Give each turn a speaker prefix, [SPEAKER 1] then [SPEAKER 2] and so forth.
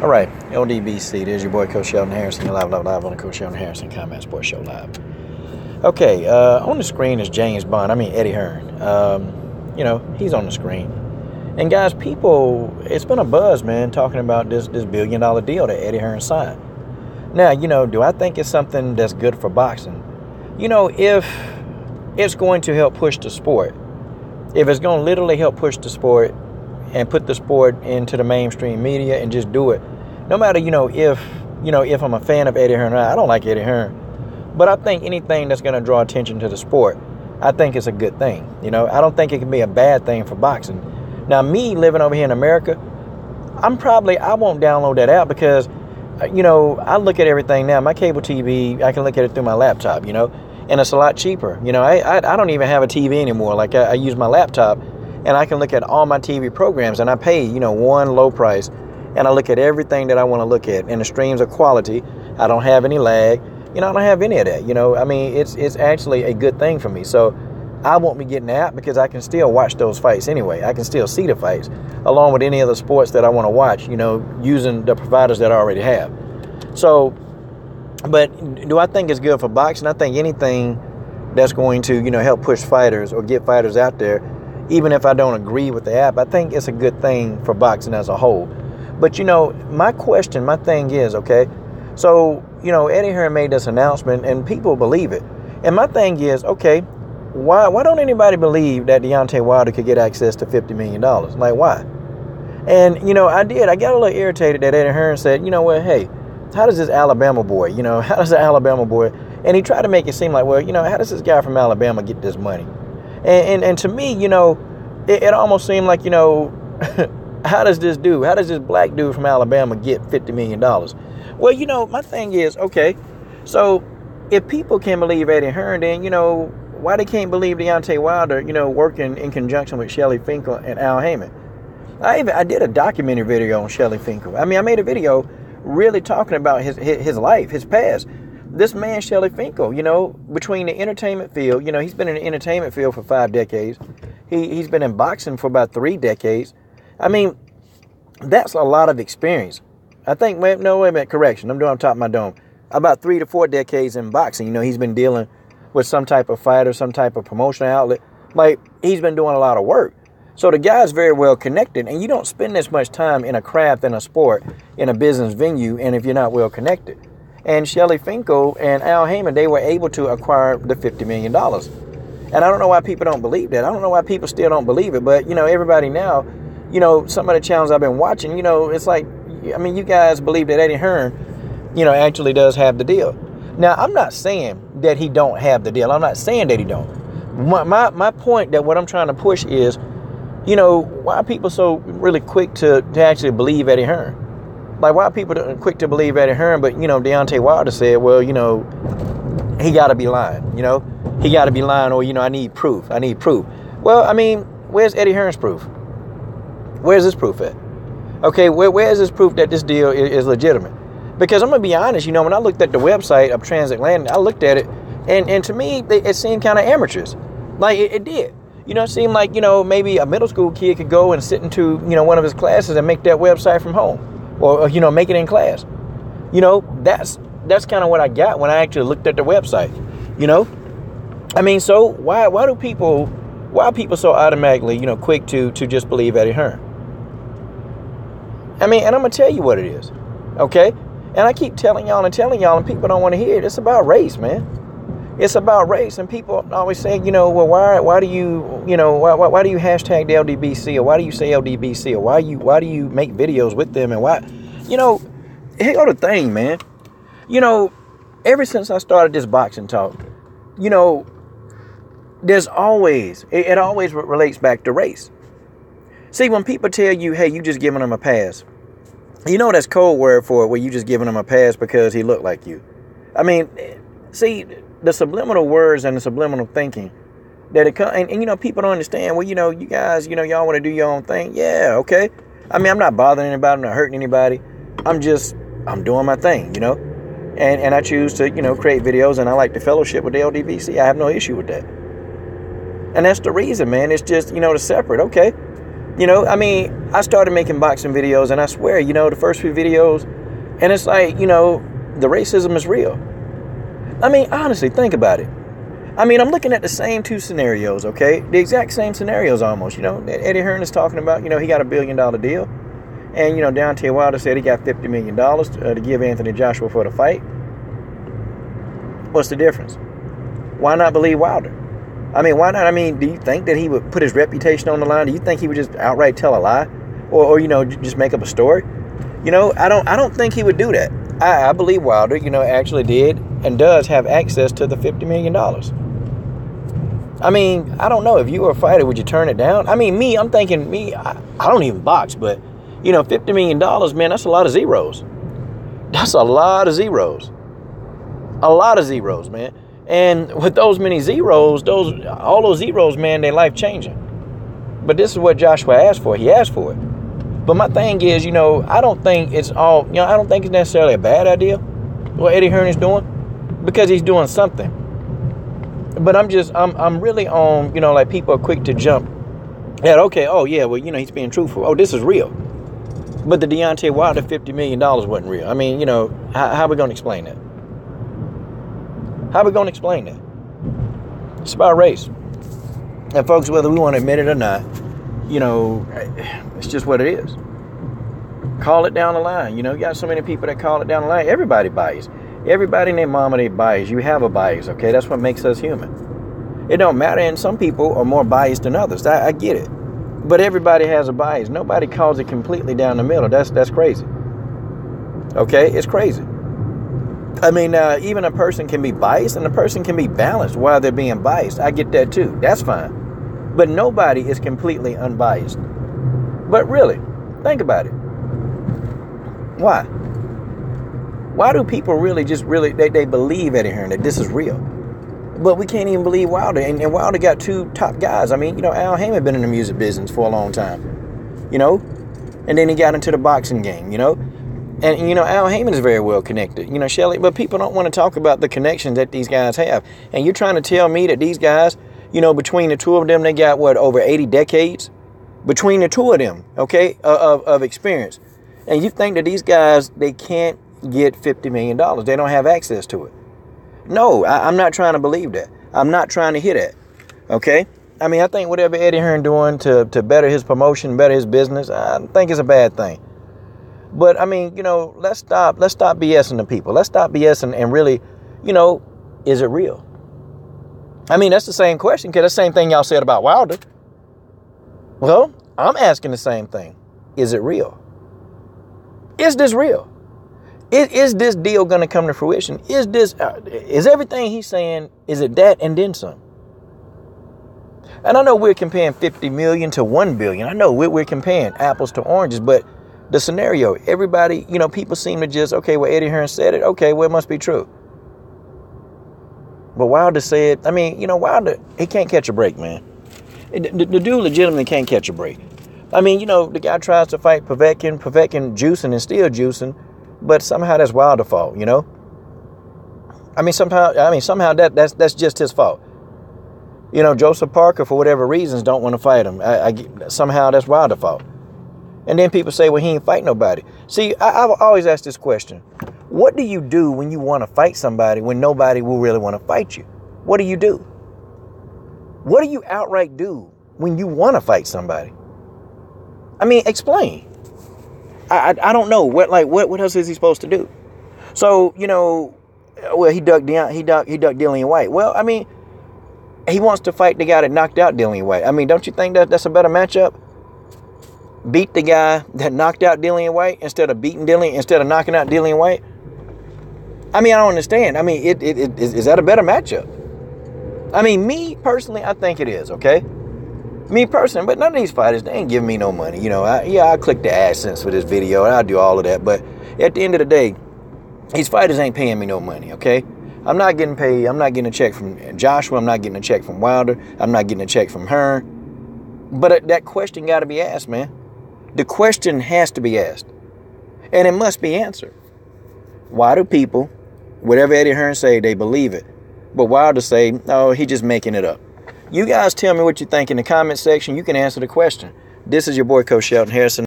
[SPEAKER 1] All right, LDBC, there's your boy Coach Sheldon Harrison. You're live on the Coach Sheldon Harrison Combat Sports Show Live. Okay, on the screen is James Bond, Eddie Hearn. He's on the screen. And guys, it's been a buzz, man, talking about this $1 billion deal that Eddie Hearn signed. Now, do I think it's something that's good for boxing? If it's going to help push the sport, if it's going to literally help push the sport and put the sport into the mainstream media and just do it, no matter, if I'm a fan of Eddie Hearn or not. I don't like Eddie Hearn, but I think anything that's going to draw attention to the sport, I think it's a good thing. I don't think it can be a bad thing for boxing. Now, me living over here in America, I won't download that app because, I look at everything now. My cable TV, I can look at it through my laptop, and it's a lot cheaper. I don't even have a TV anymore. Like, I use my laptop, and I can look at all my TV programs, and I pay, one low price, and I look at everything that I want to look at, and the streams are quality. I don't have any lag. I don't have any of that. It's actually a good thing for me. So I won't be getting the app because I can still watch those fights anyway. I can still see the fights along with any other sports that I want to watch, using the providers that I already have. So, but do I think it's good for boxing? I think anything that's going to, help push fighters or get fighters out there, even if I don't agree with the app, I think it's a good thing for boxing as a whole. But, my thing is, okay, so, Eddie Hearn made this announcement and people believe it. And my thing is, okay, why don't anybody believe that Deontay Wilder could get access to $50 million? Like, why? And, I got a little irritated that Eddie Hearn said, hey, how does this Alabama boy, and he tried to make it seem like, well, how does this guy from Alabama get this money? And to me, it almost seemed like, how does this black dude from Alabama get $50 million? Well, my thing is, okay, so if people can believe Eddie Hearn, then, why they can't believe Deontay Wilder, working in conjunction with Shelly Finkel and Al Heyman? I did a documentary video on Shelly Finkel. I made a video really talking about his life, his past. This man, Shelly Finkel, between the entertainment field, he's been in the entertainment field for 5 decades. He's been in boxing for about 3 decades. That's a lot of experience. I think, wait a minute, correction. I'm doing on top of my dome. About 3 to 4 decades in boxing. He's been dealing with some type of fighter, some type of promotional outlet. Like, he's been doing a lot of work. So the guy's very well connected, and you don't spend this much time in a craft, in a sport, in a business venue, and if you're not well connected. And Shelly Finkel and Al Heyman, they were able to acquire the $50 million. And I don't know why people don't believe that. I don't know why people still don't believe it, but, everybody now, some of the channels I've been watching, it's like, you guys believe that Eddie Hearn, actually does have the deal. Now, I'm not saying that he don't have the deal. I'm not saying that he don't. My point, that what I'm trying to push is, why are people so really quick to actually believe Eddie Hearn? Like, why are people quick to believe Eddie Hearn, but, Deontay Wilder said, well, he got to be lying, he got to be lying, or, I need proof. Well, where's Eddie Hearn's proof? Where's his proof at? Okay, where is this proof that this deal is legitimate? Because I'm going to be honest, when I looked at the website of Transatlantic, I looked at it, and to me, it seemed kind of amateurish. Like, it did. It seemed like, maybe a middle school kid could go and sit into, one of his classes and make that website from home. Or, make it in class. That's kind of what I got when I actually looked at the website. So why are people so automatically, quick to just believe Eddie Hearn? And I'm going to tell you what it is. Okay? And I keep telling y'all, and people don't want to hear it. It's about race, man. It's about race, and people always say, well, why do you hashtag the LDBC, or why do you say LDBC, or why do you make videos with them, and why, here go the thing, man. Ever since I started this boxing talk, there's always, it always relates back to race. See, when people tell you, hey, you just giving them a pass, that's code word for it, where you just giving them a pass because he looked like you. See, the subliminal words and the subliminal thinking that it comes, and people don't understand. Well, you guys, y'all want to do your own thing. Yeah, okay. I'm not bothering anybody. I'm not hurting anybody. I'm doing my thing, and I choose to, create videos, and I like the fellowship with the LDBC. I have no issue with that. And that's the reason, man. It's just, to separate. Okay. You know, I mean, I started making boxing videos, and I swear, you know, the first few videos, and it's like, you know, the racism is real. I mean, honestly, think about it. I mean, I'm looking at the same two scenarios, okay? The exact same scenarios almost, you know. Eddie Hearn is talking about, you know, he got $1 billion deal. And, you know, Deontay Wilder said he got $50 million to give Anthony Joshua for the fight. What's the difference? Why not believe Wilder? I mean, why not? I mean, do you think that he would put his reputation on the line? Do you think he would just outright tell a lie? Or you know, just make up a story? You know, I don't think he would do that. I believe Wilder, you know, actually did and does have access to the $50 million. I mean, I don't know. If you were a fighter, would you turn it down? I mean, I'm thinking, I don't even box, but, you know, $50 million, man, that's a lot of zeros. That's a lot of zeros. A lot of zeros, man. And with those many zeros, all those zeros, man, they're life-changing. But this is what Joshua asked for. He asked for it. But my thing is, you know, I don't think it's necessarily a bad idea what Eddie Hearn is doing, because he's doing something. But I'm really on, you know, like people are quick to jump at, okay, oh yeah, well, you know, he's being truthful. Oh, this is real. But the Deontay Wilder $50 million wasn't real. I mean, you know, how are we going to explain that? How are we going to explain that? It's about race. And folks, whether we want to admit it or not, you know, it's just what it is. Call it down the line. You know, you got so many people that call it down the line. Everybody biased. Everybody and their mama, they biased. You have a bias, okay? That's what makes us human. It don't matter, and some people are more biased than others. I get it. But everybody has a bias. Nobody calls it completely down the middle. That's crazy. Okay? It's crazy. I mean, even a person can be biased and a person can be balanced while they're being biased. I get that too. That's fine. But nobody is completely unbiased. But really, think about it. Why? Why do people really they believe Eddie Hearn, that this is real? But we can't even believe Wilder. And Wilder got two top guys. I mean, you know, Al Haymon been in the music business for a long time. You know? And then he got into the boxing game, you know? And, you know, Al Haymon is very well connected. You know, Shelley, but people don't want to talk about the connections that these guys have. And you're trying to tell me that these guys, you know, between the two of them, they got, what, over 80 decades? Between the two of them, okay, of experience. And you think that these guys, they can't get $50 million. They don't have access to it. No, I'm not trying to believe that. I'm not trying to hear that, okay? I mean, I think whatever Eddie Hearn doing to better his promotion, better his business, I think it's a bad thing. But, I mean, you know, let's stop BSing the people. Let's stop BSing and really, you know, is it real? I mean, that's the same question, because that's the same thing y'all said about Wilder. Well, I'm asking the same thing. Is it real? Is this real? Is this deal going to come to fruition? Is everything he's saying, is it that and then some? And I know we're comparing 50 million to 1 billion. I know we're comparing apples to oranges, but the scenario, everybody, you know, people seem to just, okay, well, Eddie Hearn said it. Okay, well, it must be true. But Wilder said, I mean, you know, Wilder, he can't catch a break, man. The dude legitimately can't catch a break. I mean, you know, the guy tries to fight Povetkin juicing and still juicing, but somehow that's Wilder's fault, you know? I mean, somehow that's just his fault. You know, Joseph Parker, for whatever reasons, don't want to fight him. Somehow that's Wilder's fault. And then people say, well, he ain't fight nobody. See, I've always asked this question. What do you do when you want to fight somebody when nobody will really want to fight you? What do you do? What do you outright do when you want to fight somebody? I mean, explain. I don't know. What else is he supposed to do? So, you know, well, he ducked Dillian White. Well, I mean, he wants to fight the guy that knocked out Dillian White. I mean, don't you think that's a better matchup? Beat the guy that knocked out Dillian White instead of knocking out Dillian White? I mean, I don't understand. I mean, is that a better matchup? I mean, me personally, I think it is, okay? Me personally, but none of these fighters, they ain't giving me no money. You know, I click the AdSense for this video, and I'll do all of that, but at the end of the day, these fighters ain't paying me no money, okay? I'm not getting paid. I'm not getting a check from Joshua. I'm not getting a check from Wilder. I'm not getting a check from Hearn. But that question got to be asked, man. The question has to be asked. And it must be answered. Why do people, whatever Eddie Hearn say, they believe it? But Wilder say, oh, he just making it up. You guys tell me what you think in the comment section. You can answer the question. This is your boy, Coach Shelton Harrison.